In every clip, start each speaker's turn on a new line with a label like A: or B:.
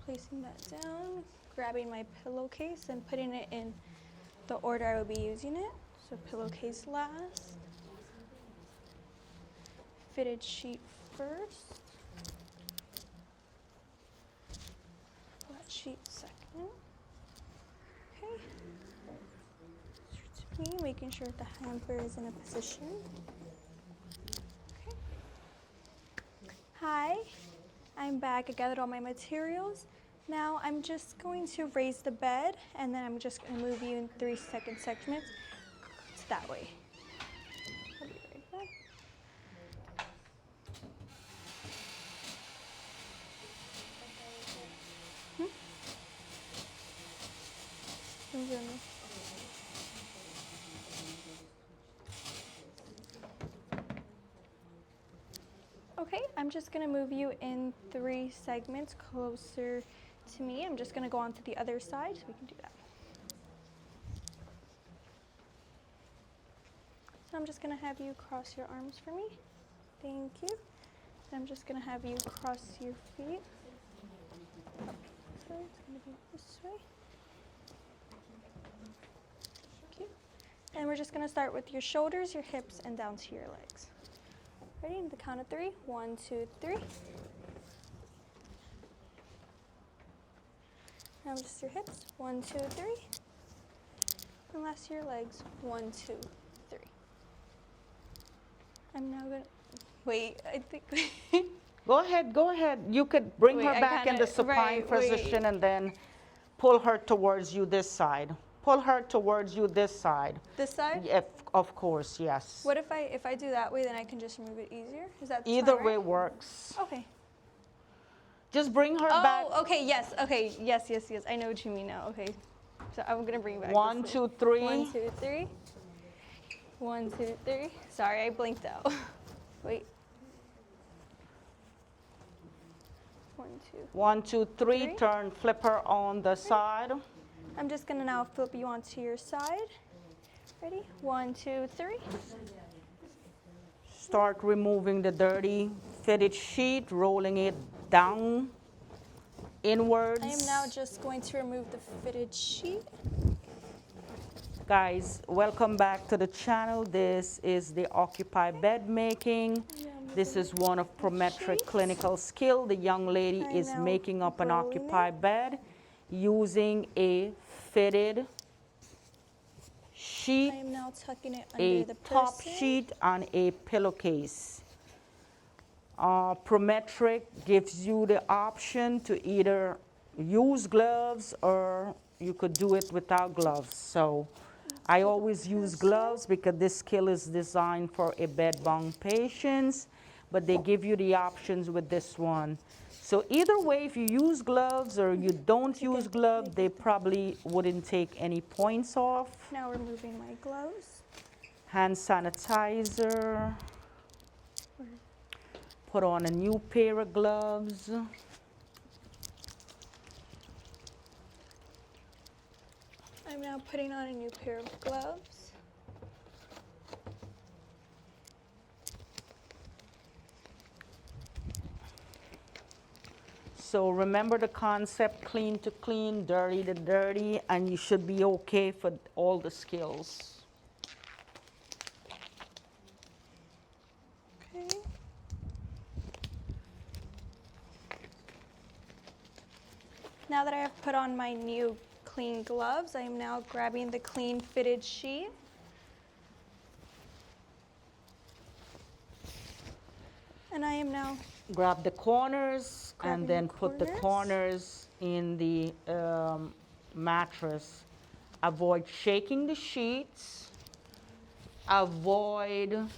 A: placing that down, grabbing my pillowcase and putting it in the order I will be using it. So pillowcase last, fitted sheet first, flat sheet second. Okay. To me, making sure the hamper is in a position. Okay. Hi, I'm back. I gathered all my materials. Now I'm just going to raise the bed, and then I'm just going to move you in 3-second segments. It's that way. I'll be right back. Okay, I'm just going to move you in 3 segments closer to me. I'm just going to go on to the other side so we can do that. So I'm just going to have you cross your arms for me. Thank you. Then I'm just going to have you cross your feet. So it's going to be this way. Thank you. And we're just going to start with your shoulders, your hips, and down to your legs. Ready? The count of 3. 1, 2, 3. Now just your hips. 1, 2, 3. And last your legs. 1, 2, 3. I'm now gonna wait. I think.
B: Go ahead, go ahead. You could bring her back in the supine position and then pull her towards you this side. Pull her towards you this side.
A: This side?
B: Yeah, of course, yes.
A: What if I do that way, then I can just remove it easier? Is that
B: either way works.
A: Okay.
B: Just bring her back.
A: Oh, okay, yes, okay, yes. I know what you mean now. Okay. So I'm gonna bring back.
B: 1, 2, 3.
A: 1, 2, 3. 1, 2, 3. Sorry, I blinked out. Wait. 1, 2.
B: 1, 2, 3. Turn, flip her on the side.
A: I'm just gonna now flip you onto your side. Ready? 1, 2, 3.
B: Start removing the dirty fitted sheet, rolling it down inwards.
A: I am now just going to remove the fitted sheet.
B: Guys, welcome back to the channel. This is the Occupy bed making. This is one of Prometric clinical skill. The young lady is making up an Occupy bed using a fitted sheet,
A: I am now tucking it under the
B: top sheet, and a pillowcase. Prometric gives you the option to either use gloves or you could do it without gloves. So I always use gloves because this skill is designed for a bed-bound patients, but they give you the options with this one. So either way, if you use gloves or you don't use gloves, they probably wouldn't take any points off.
A: Now removing my gloves.
B: Hand sanitizer. Put on a new pair of gloves.
A: I'm now putting on a new pair of gloves.
B: So remember the concept, clean to clean, dirty to dirty, and you should be okay for all the skills.
A: Okay. Now that I have put on my new clean gloves, I am now grabbing the clean fitted sheet. And I am now
B: grab the corners and then put the corners in the mattress. Avoid shaking the sheets. Avoid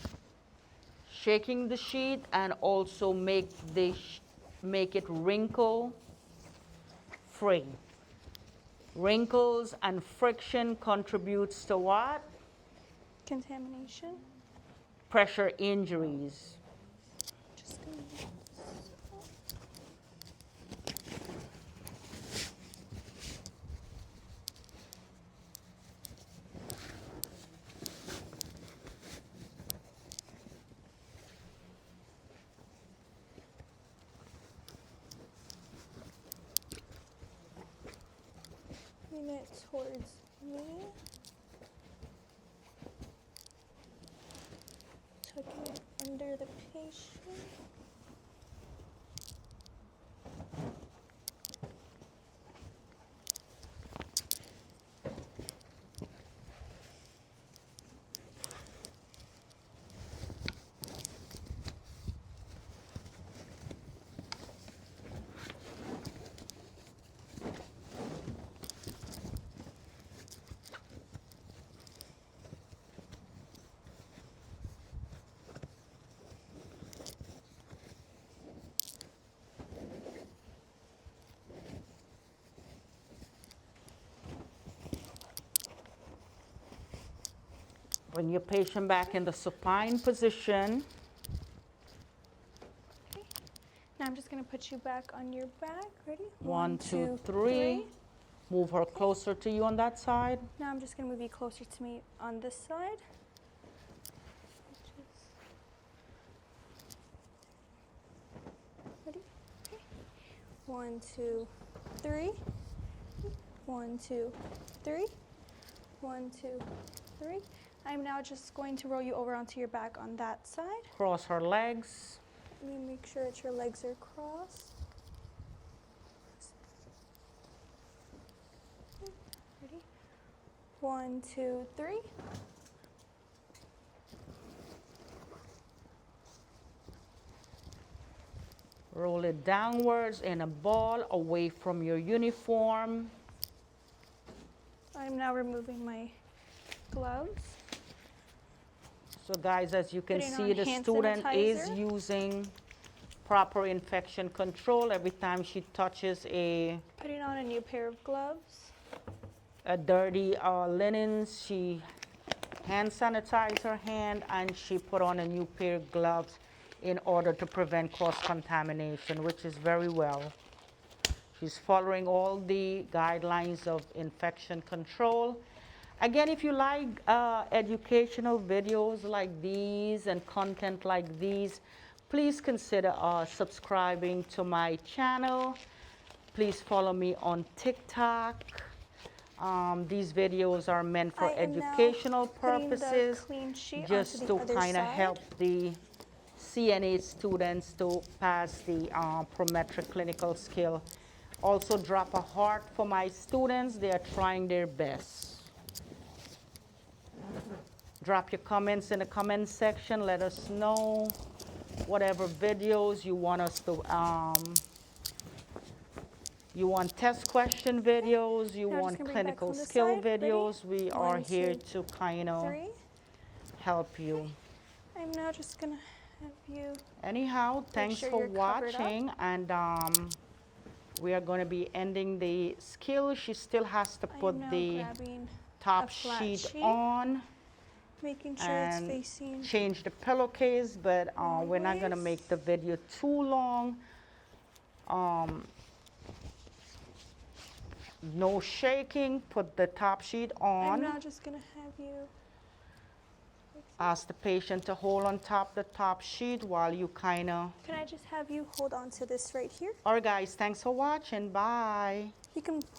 B: shaking the sheet, and also make it wrinkle free. Wrinkles and friction contributes to what?
A: Contamination.
B: Pressure injuries.
A: Just gonna Bring it towards me. Tucking it under the patient.
B: Bring your patient back in the supine position.
A: Okay. Now I'm just going to put you back on your back. Ready?
B: 1, 2, 3. Move her closer to you on that side.
A: Now I'm just going to move you closer to me on this side. Ready? Okay. 1, 2, 3. 1, 2, 3. 1, 2, 3. I'm now just going to roll you over onto your back on that side.
B: Cross her legs.
A: Let me make sure that your legs are crossed. Ready? 1, 2, 3.
B: Roll it downwards in a ball away from your uniform.
A: I'm now removing my gloves.
B: So guys, as you can
A: Putting
B: see,
A: on
B: the
A: hand
B: student is
A: sanitizer.
B: using proper infection control every time she touches a
A: Putting on a new pair of gloves.
B: dirty linen. She hand sanitized her hand and she put on a new pair of gloves in order to prevent cross-contamination, which is very well. She's following all the guidelines of infection control. Again, if you like educational videos like these and content like these, please consider subscribing to my channel. Please follow me on TikTok. These videos are meant for
A: I am now
B: educational
A: putting the
B: purposes,
A: clean sheet
B: just
A: onto
B: to
A: the other
B: kind of
A: side.
B: help the CNA students to pass the Prometric clinical skill. Also drop a heart for my students. They are trying their best. Drop your comments in the comment section. Let us know whatever videos you want us to, you want test question videos, you
A: Now just
B: want
A: gonna bring it back
B: clinical
A: on this
B: skill
A: side. Ready?
B: videos. We are
A: 1,
B: here
A: 2,
B: to kind of
A: 3.
B: help you.
A: I'm now just gonna have you.
B: Anyhow, thanks
A: sure
B: for
A: you're covered up.
B: watching, and we are going to be ending the skill. She still has to
A: I
B: put
A: am now
B: the
A: grabbing
B: top
A: a flat
B: sheet
A: sheet,
B: on
A: making sure it's
B: and
A: facing.
B: change the pillowcase, but
A: Long
B: we're not going to
A: ways.
B: make the video too long. No shaking. Put the top sheet
A: I'm
B: on.
A: now just gonna have you.
B: Ask the patient to hold on top the top sheet while you kind of.
A: Can I just have you hold on to this right here?
B: All right, guys, thanks for watching. Bye.
A: You can